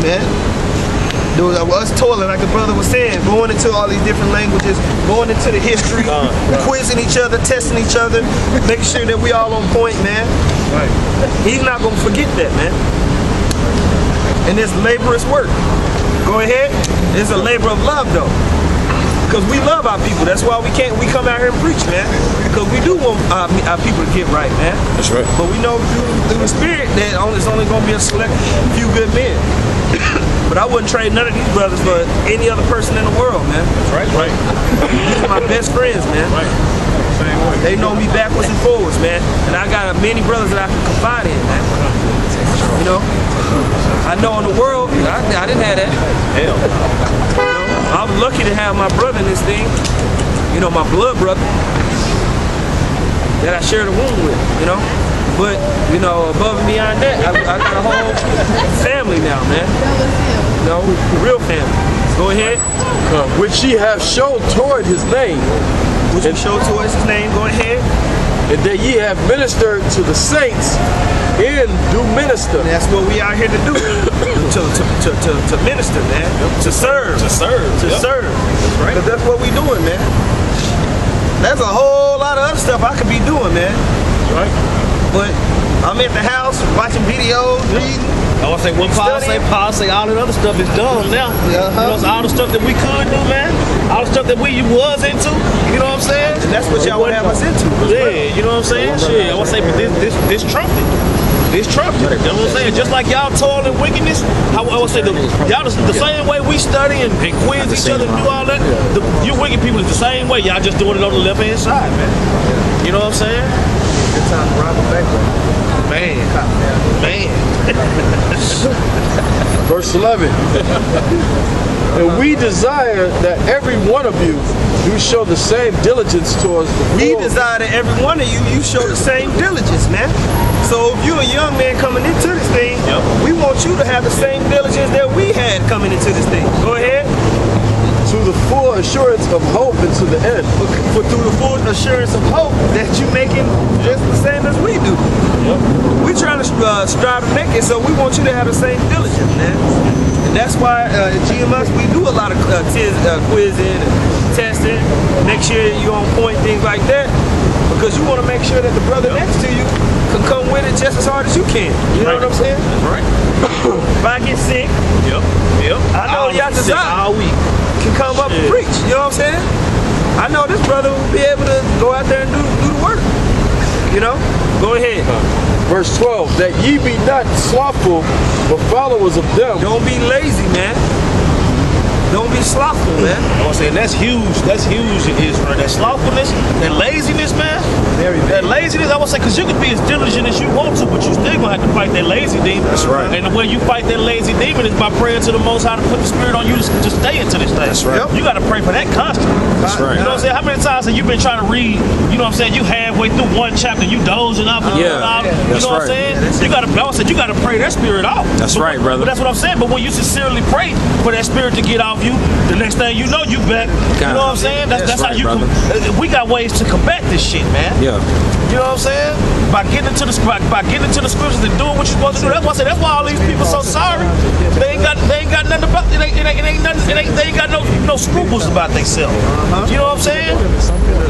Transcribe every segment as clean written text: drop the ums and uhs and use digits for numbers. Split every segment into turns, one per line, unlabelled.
man. Us toiling, like the brother was saying, going into all these different languages, going into the history, quizzing each other, testing each other, making sure that we all on point, man.
Right.
He's not gonna forget that, man. And it's laborious work. Go ahead. It's a labor of love, though, because we love our people. That's why we come out here and preach, man, because we do want our people to get right, man.
That's right.
But we know through the spirit that it's only gonna be a select few good men. But I wouldn't trade none of these brothers for any other person in the world, man.
Right.
These are my best friends, man.
Right. Same way.
They know me backwards and forwards, man. And I got many brothers that I can confide in, man. You know? I know in the world, I didn't have that.
Hell.
You know? I was lucky to have my brother in this thing. You know, my blood brother that I shared a womb with, you know? But, you know, above and beyond that, I got a whole family now, man. You know, real family. Go ahead.
Which ye have showed toward his name.
Which we showed towards his name. Go ahead.
And that ye have ministered to the saints and do minister.
And that's what we out here to do. to minister, man. To serve.
To serve.
To serve. That's right. Because that's what we doing, man. That's a whole lot of other stuff I could be doing, man.
Right.
But I'm at the house watching videos, reading.
I want to say what Paul say all that other stuff is done now. You know, all the stuff that we could do, man. All the stuff that we was into. You know what I'm saying?
And that's what y'all would have us into.
Yeah, you know what I'm saying? Shit, I want to say this trumpet. This trumpet. You know what I'm saying? Just like y'all toil in wickedness, I would say y'all the same way we study and quiz each other and do all that. You wicked people is the same way. Y'all just doing it on the left hand side, man. You know what I'm saying?
Good time to rob a bank.
Man.
Verse 11. And we desire that every one of you do show the same diligence towards the poor.
We desire that every one of you show the same diligence, man. So if you're a young man coming into this thing, we want you to have the same diligence that we had coming into this thing. Go ahead.
To the full assurance of hope and to the end.
Through the full assurance of hope that you're making just the same as we do. We're trying to strive to make it, so we want you to have the same diligence, man. And that's why at GMS we do a lot of quizzing and testing, make sure you're on point, things like that, because you want to make sure that the brother next to you can come with it just as hard as you can. You know what I'm saying?
That's right.
If I get sick, I know y'all desire
all week.
can come up and preach. You know what I'm saying? I know this brother will be able to go out there and do the work. You know? Go ahead.
Verse 12. That ye be not slothful, but followers of them.
Don't be lazy, man. Don't be slothful, man.
I want to say that's huge. That's huge in Israel. That slothfulness, that laziness, man. That laziness, I want to say, because you can be as diligent as you want to, but you still gonna have to fight that lazy demon.
That's right.
And the way you fight that lazy demon is by praying to the Most High to put the Spirit on you to stay into this thing.
That's right.
You got to pray for that constantly.
That's right.
You know what I'm saying? How many times have you been trying to read? You know what I'm saying? You halfway through one chapter, you dozing up and doing all. You know what I'm saying? You got to. I said you got to pray that spirit off.
That's right, brother.
But that's what I'm saying. But when you sincerely pray for that spirit to get off you, the next thing you know, you back. You know what I'm saying? That's how
right,
you. We got ways to combat this shit, man.
Yeah.
You know what I'm saying? By getting into the scriptures and doing what you're supposed to do. That's why I say that's why all these people so sorry. They ain't got nothing about it. They ain't got no scruples about themselves. You know what I'm saying?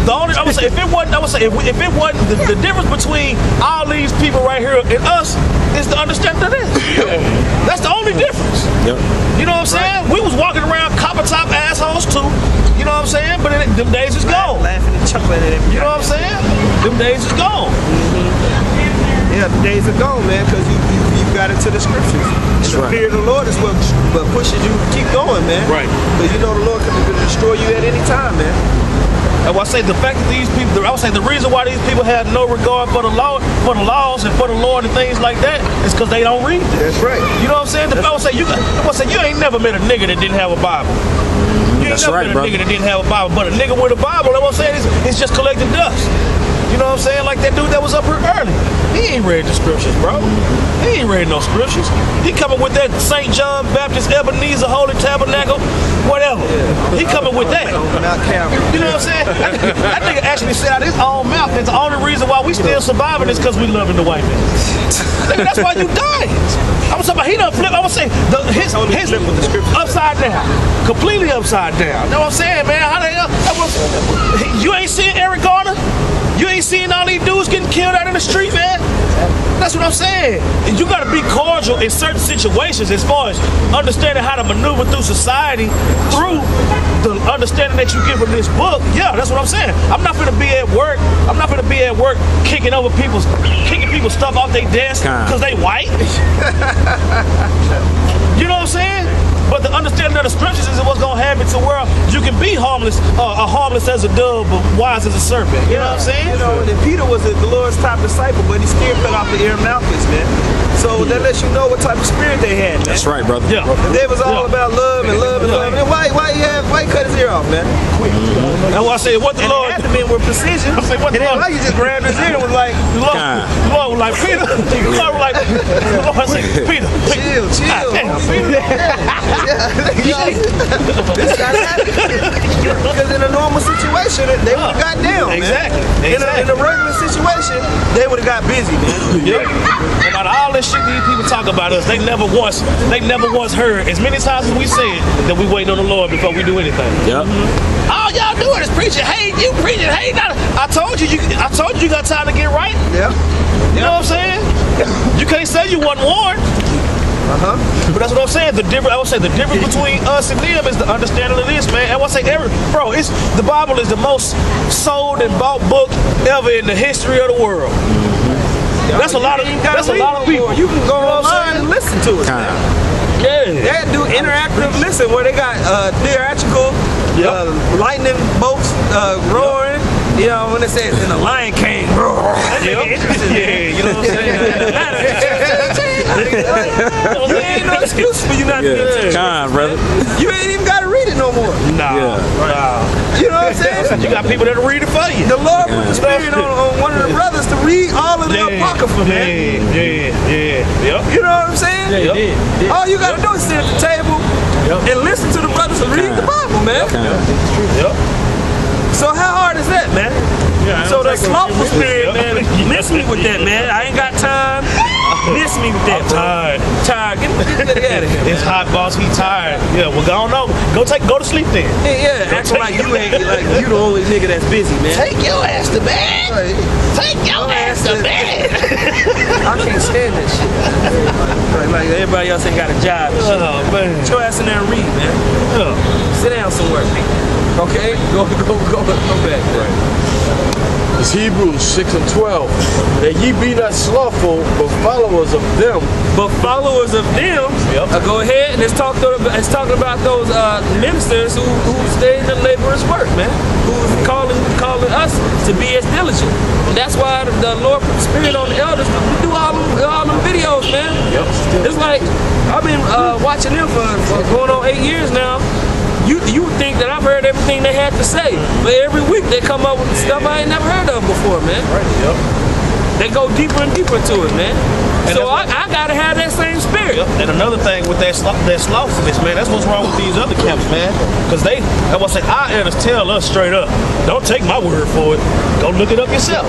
The only I would say if it wasn't the difference between all these people right here and us is the understanding of this. That's the only difference.
Yep.
You know what I'm saying? We was walking around copper top assholes too. You know what I'm saying? But them days is gone.
Laughing and chuckling at everything.
You know what I'm saying? Them days is gone.
Yeah, the days are gone, man, because you got into the scriptures.
That's
the fear of the Lord is what pushes you to keep going, man.
Right.
Because you know the Lord can destroy you at any time, man.
And I say the fact that these people, I would say the reason why these people have no regard for the law, for the laws, and for the Lord and things like that is because they don't read.
That's right.
You know what I'm saying? I would say you ain't never met a nigga that didn't have a Bible. You ain't never met a nigga that didn't have a Bible, but a nigga with a Bible, I was saying it's just collecting dust. You know what I'm saying? Like that dude that was up here early. He ain't read the scriptures, bro. He ain't read no scriptures. He coming with that St. John Baptist, Ebenezer, Holy Tabernacle, whatever. He coming with that. You know what I'm saying? That nigga actually said out his own mouth. It's the only reason why we still surviving is because we loving the white man. Nigga, that's why you dying. I was talking about he done flip. I was saying upside down. Completely upside down. You know what I'm saying, man? How the hell? You ain't seen Eric Garner? You ain't seen all these dudes getting killed out in the street, man? That's what I'm saying. And you gotta be cordial in certain situations as far as understanding how to maneuver through society through the understanding that you get from this book. Yeah, that's what I'm saying. I'm not gonna be at work. I'm not gonna be at work kicking people's stuff off their desk because they white. You know what I'm saying? But the understanding of the scriptures is what's gonna happen to where you can be harmless, harmless as a dove, but wise as a serpent. You know what I'm saying?
You know, and Peter was the Lord's top disciple, but he still cut off the ear of Malchus, man. So that lets you know what type of spirit they had, man.
That's right, brother.
Yeah.
They was all about love and love and love. And why he cut his ear off, man?
That's why I say what the
And
Lord.
the abdomen were precision.
I say what
And
the
then
Lord.
why you just grabbed his ear and was like,
Lord was like Peter. Lord was like, Lord said, Peter.
chill. This got happened. Because in a normal situation, they would have got down, man.
Exactly.
In a regular situation, they would have got busy, man.
Yeah. About all this shit these people talk about us, they never once heard, as many times as we said, that we wait on the Lord before we do anything.
Yep.
All y'all doing is preaching hate. You preaching hate. I told you got time to get right.
Yeah.
You know what I'm saying? You can't say you wasn't warned. But that's what I'm saying. I would say the difference between us and them is the understanding of this, man. And I would say the Bible is the most sold and bought book ever in the history of the world. That's a lot of people.
You can go online and listen to it.
Yeah.
They do interactive listen where they got theatrical lightning bolts roaring. You know, when it says in the Lion King, roar.
Yeah, you know what I'm saying?
There ain't no excuse for you not to be able to.
Brother.
You ain't even got to read it no more.
Nah.
You know what I'm saying?
You got people that'll read it for you.
The Lord put the spirit on one of the brothers to read all of the Apocrypha, man.
Yeah.
You know what I'm saying?
Yep.
All you got to do is sit at the table and listen to the brothers and read the Bible, man.
Yep.
So how hard is that, man?
Yeah,
So the slothful spirit, man, miss me with that, man. I ain't got time. Miss me with that,
I'm
bro.
tired.
Get out of here.
It's hot, boss. He tired. Yeah, well, go on over. Go to sleep then.
Yeah, acting like you ain't like you the only nigga that's busy, man.
Take your ass to bed.
Right.
Take your ass to bed.
I can't stand that shit. Like everybody else ain't got a job. And shit.
Oh man.
Get your ass in there and read, man. Sit down somewhere. Okay? Go back. Right.
It's Hebrews 6:12. That ye be not slothful, but followers of them.
But followers of them, go ahead and it's talking about those ministers who stay in the laborer's work, man. Who's calling us to be as diligent. And that's why the Lord put the spirit on the elders. We do all them videos, man. It's like I've been watching them for going on 8 years now. You would think that I've heard everything they had to say, but every week they come up with stuff I ain't never heard of before, man. They go deeper and deeper into it, man. And so I gotta have that same spirit.
And another thing with that slothfulness, man, that's what's wrong with these other camps, man. Because our elders tell us straight up, don't take my word for it. Go look it up yourself.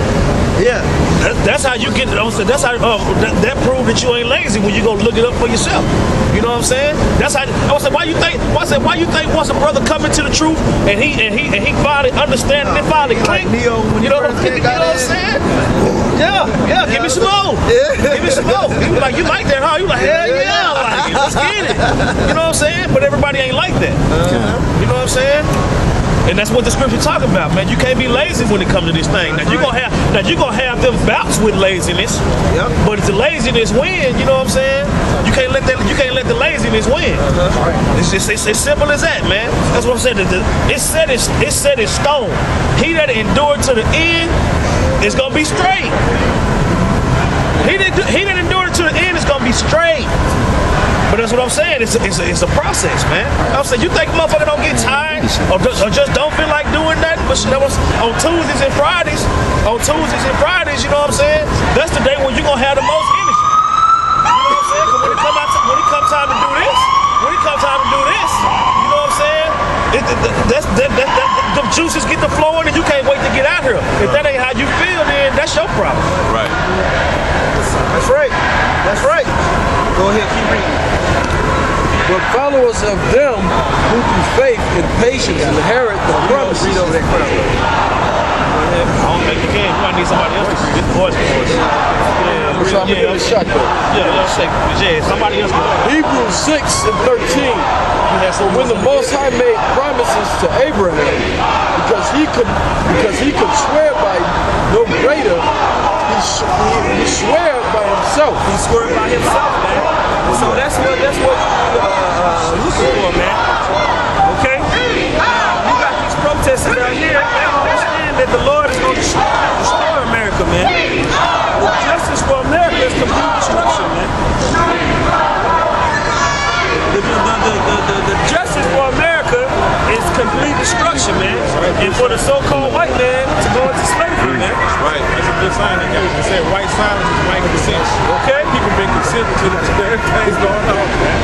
Yeah.
That's how you get. That's how that proves that you ain't lazy when you go look it up for yourself. You know what I'm saying? That's how. I said, why you think once a brother come into the truth and he finally understand and finally click?
Neo, when
You know what I'm saying? Yeah. Give me some more. Give me some more. He was like, you like that, huh? You like, hell yeah, I like it. Let's get it. You know what I'm saying? But everybody ain't like that. You know what I'm saying? And that's what the scripture talk about, man. You can't be lazy when it comes to this thing. Now you're gonna have them bouts with laziness.
Yep.
But if the laziness win, you know what I'm saying? You can't let the laziness win. It's just it's simple as that, man. That's what I'm saying. It's set in stone. He that endured to the end is gonna be straight. He that endured to the end is gonna be straight. But that's what I'm saying. It's a process, man. I'm saying, you think a motherfucker don't get tired or just don't feel like doing nothing? But that was on Tuesdays and Fridays. You know what I'm saying? That's the day when you're gonna have the most energy. You know what I'm saying? 'Cause when it comes time to do this, you know what I'm saying? The juices get to flowing and you can't wait to get out here. If that ain't how you feel, then that's your problem.
Right.
That's right. Go ahead, keep reading.
but followers of them who through faith and patience inherit the promises.
Read over that crowd.
I don't make the game. You might need somebody else to read this voice for us.
So I'm gonna give it a shot though.
Yeah, somebody else.
Hebrews 6 and 13. For when the Most High made promises to Abraham, because he could swear by no greater, he swore by himself.
He swore by himself, man. So that's what looking for, man. Okay? You got these protesters out here. They don't understand that the Lord is going to destroy America, man. The justice for America is complete destruction, man. The justice for America is complete destruction, man. And for the so-called white man to go into slavery, man.
Right. That's a good sign. They said white silence is white consent.
Okay?
People been consenting to everything's going on, man.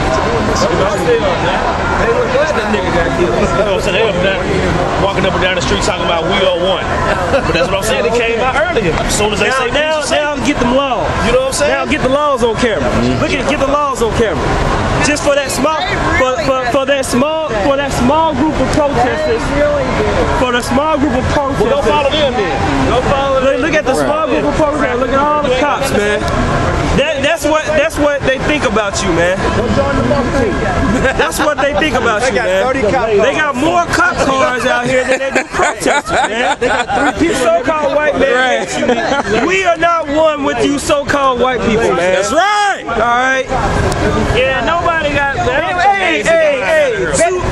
They were glad that nigga got killed.
So they up there walking up and down the street talking about we are one. But that's what I'm saying. It came out earlier. As soon as they say
Now get them laws.
you know what I'm saying?
Now get the laws on camera. Look at get the laws on camera. Just for that small for that small group of protesters. For the small group of protesters.
Well, don't follow them then.
Don't follow them. Look at the small group of protesters. Look at all the cops, man. That's what they think about you, man. That's what they think about you, man. They got more cop cars out here than they do protesters, man. They got 3 people. So-called white man. We are not one with you so-called white people, man. That's right. All right. Yeah, nobody got. Hey,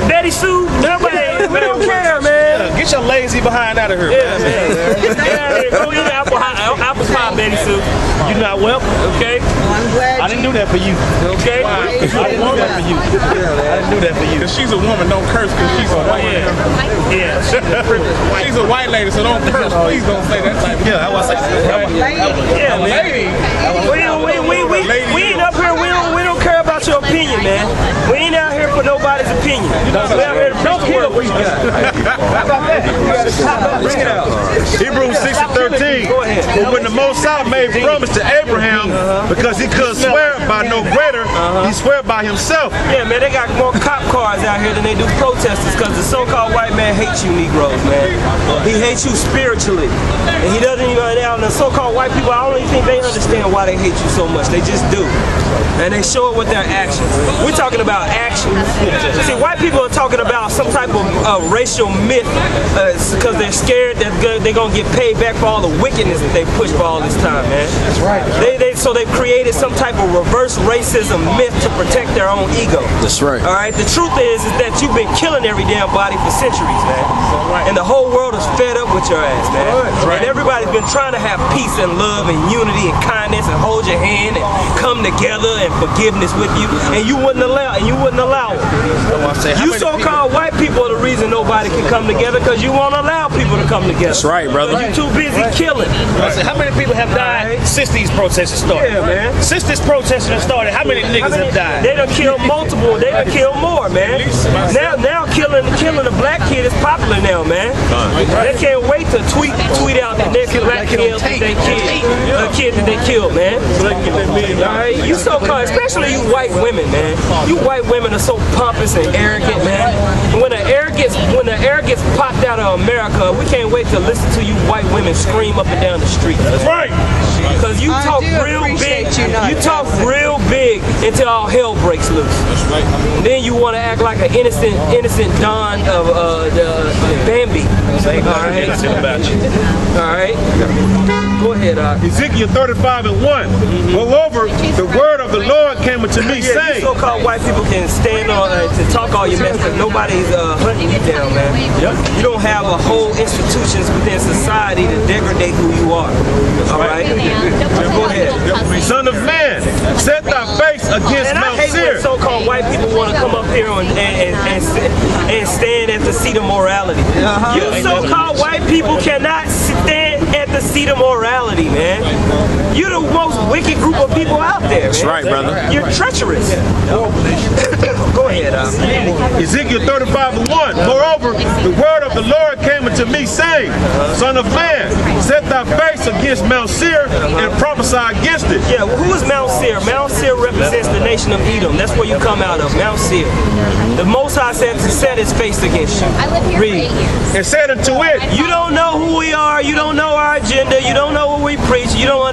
Betty Sue. Nobody. We don't care, man.
Get your lazy behind out of here,
Yeah,
man.
man. Go eat apple pie, Betty Sue.
You're not welcome.
Okay.
I'm glad
I didn't do that for you.
Okay.
I didn't do that for you. I didn't do that for you.
Because she's a woman, don't curse because she's a white lady.
Yeah.
She's a white lady, so don't curse. Please don't say that type of
Yeah, I was like,
Yeah, man.
lady.
We ain't up here. We don't care about your opinion, man. We ain't out here for nobody's opinion. We out here to don't kill. How about that? Bring it out.
Hebrews 6 and 13.
Go ahead.
For when the Most High made promise to Abraham, because he couldn't swear by no greater, he swore by himself.
Yeah, man, they got more cop cars out here than they do protesters because the so-called white man hates you Negroes, man. He hates you spiritually. And he doesn't even now. The so-called white people, I don't even think they understand why they hate you so much. They just do. And they show it with their actions. We're talking about actions. See, white people are talking about some type of racial myth because they're scared that they're going to get paid back for all the wickedness that they pushed for all this time, man. That's right. So they've created some type of reverse racism myth to protect their own ego.
That's right.
All right. The truth is that you've been killing every damn body for centuries, man. And the whole world is fed up with your ass, man. And everybody's been trying to have peace and love and unity and kindness and hold your hand and come together and forgiveness with you, and you wouldn't allow it. You so-called white people are the reason nobody can come together because you won't allow people to come together.
That's right, brother.
You too busy killing.
I said, how many people have died since these protests started?
Yeah, man.
Since this protest started, how many niggas have died?
They done killed multiple. They done killed more, man. Now killing a black kid is popular now, man. They can't wait to tweet out the next black kid that they killed, the kid that they killed, man. All right, you so-called, especially you white women, man. You white women are so pompous and arrogant, man. When the arrogance popped out of America, we can't wait to listen to you white women scream up and down the street. That's right. Because you talk real big. You talk real big until all hell breaks loose. That's right. And then you want to act like an innocent Don of Bambi. All right.
About you.
All right. Go ahead,
Ezekiel 35 and 1. Moreover, the word of the Lord came unto me,
you
saying,
so-called white people can stand on to talk all your mess because nobody's hunting you down, man. You don't have a whole institutions within society to degrade who you are. All right? Go ahead.
Son of man, set thy face against
And I
Mount
hate when
Seir.
so-called white people want to come up here and stand at the seat of morality. You so-called white people cannot stand at the seat of morality, man. You're the most wicked group of people out there, man.
That's right, brother.
You're treacherous. Go ahead,
Ezekiel 35:1. Moreover, the word of the Lord came unto me, saying, Son of man, set thy face against Mount Seir and prophesy against it.
Yeah, well, who is Mount Seir? Mount Seir represents the nation of Edom. That's where you come out of, Mount Seir. The Most High said to set his face against you.
I live here
Read.
for 8 years.
And said unto it,
You don't know who we are. You don't know our agenda. You don't know what we preach. You don't understand.